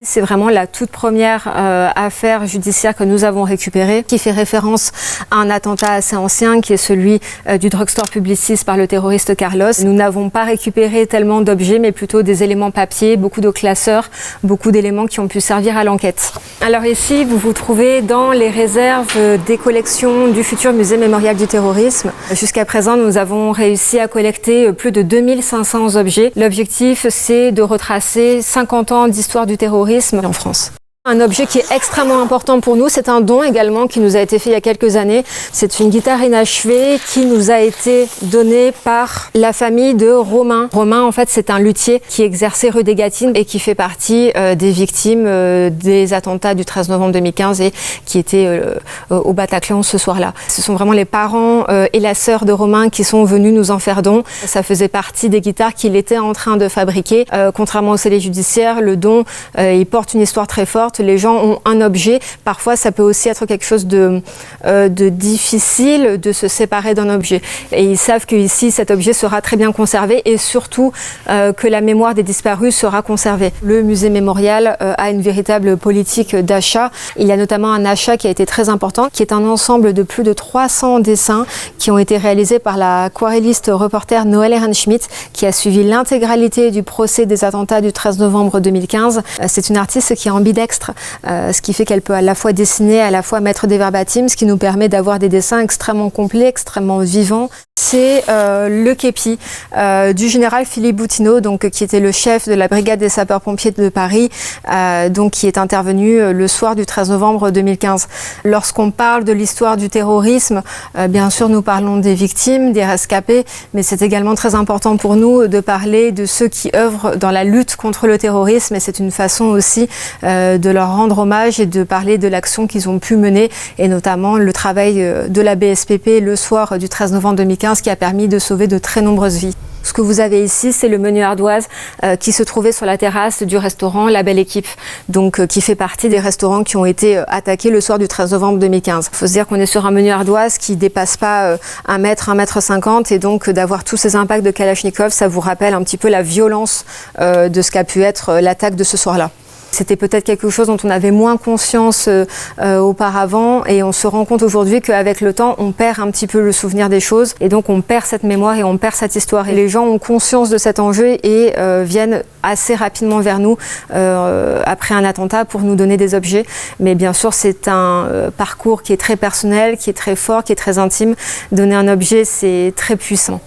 C'est vraiment la toute première affaire judiciaire que nous avons récupérée, qui fait référence à un attentat assez ancien, qui est celui du drugstore Publicis par le terroriste Carlos. Nous n'avons pas récupéré tellement d'objets, mais plutôt des éléments papier, beaucoup de classeurs, beaucoup d'éléments qui ont pu servir à l'enquête. Alors ici, vous vous trouvez dans les réserves des collections du futur musée mémorial du terrorisme. Jusqu'à présent, nous avons réussi à collecter plus de 2500 objets. L'objectif, c'est de retracer 50 ans d'histoire du terrorisme en France. Un objet qui est extrêmement important pour nous, c'est un don également qui nous a été fait il y a quelques années. C'est une guitare inachevée qui nous a été donnée par la famille de Romain. Romain, en fait, c'est un luthier qui exerçait rue des Gâtines et qui fait partie des victimes des attentats du 13 novembre 2015 et qui était au Bataclan ce soir-là. Ce sont vraiment les parents et la sœur de Romain qui sont venus nous en faire don. Ça faisait partie des guitares qu'il était en train de fabriquer. Contrairement au scellé judiciaire, le don, il porte une histoire très forte. Les gens ont un objet. Parfois, ça peut aussi être quelque chose de difficile de se séparer d'un objet. Et ils savent qu'ici, cet objet sera très bien conservé et surtout que la mémoire des disparus sera conservée. Le musée mémorial a une véritable politique d'achat. Il y a notamment un achat qui a été très important, qui est un ensemble de plus de 300 dessins qui ont été réalisés par la aquarelliste reporter Noël Ehrenschmidt, qui a suivi l'intégralité du procès des attentats du 13 novembre 2015. C'est une artiste qui est ambidextre. Ce qui fait qu'elle peut à la fois dessiner, à la fois mettre des verbatims, ce qui nous permet d'avoir des dessins extrêmement complets, extrêmement vivants. C'est le képi du général Philippe Boutineau, donc, qui était le chef de la brigade des sapeurs-pompiers de Paris, donc, qui est intervenu le soir du 13 novembre 2015. Lorsqu'on parle de l'histoire du terrorisme, bien sûr nous parlons des victimes, des rescapés, mais c'est également très important pour nous de parler de ceux qui œuvrent dans la lutte contre le terrorisme, et c'est une façon aussi de leur rendre hommage et de parler de l'action qu'ils ont pu mener, et notamment le travail de la BSPP le soir du 13 novembre 2015 qui a permis de sauver de très nombreuses vies. Ce que vous avez ici, c'est le menu ardoise qui se trouvait sur la terrasse du restaurant La Belle Équipe, donc qui fait partie des restaurants qui ont été attaqués le soir du 13 novembre 2015. Il faut se dire qu'on est sur un menu ardoise qui dépasse pas 1 mètre, 1,50 m, et donc d'avoir tous ces impacts de Kalachnikov, ça vous rappelle un petit peu la violence de ce qu'a pu être l'attaque de ce soir-là. C'était peut-être quelque chose dont on avait moins conscience auparavant, et on se rend compte aujourd'hui qu'avec le temps, on perd un petit peu le souvenir des choses, et donc on perd cette mémoire et on perd cette histoire. Et les gens ont conscience de cet enjeu et viennent assez rapidement vers nous après un attentat pour nous donner des objets. Mais bien sûr, c'est un parcours qui est très personnel, qui est très fort, qui est très intime. Donner un objet, c'est très puissant.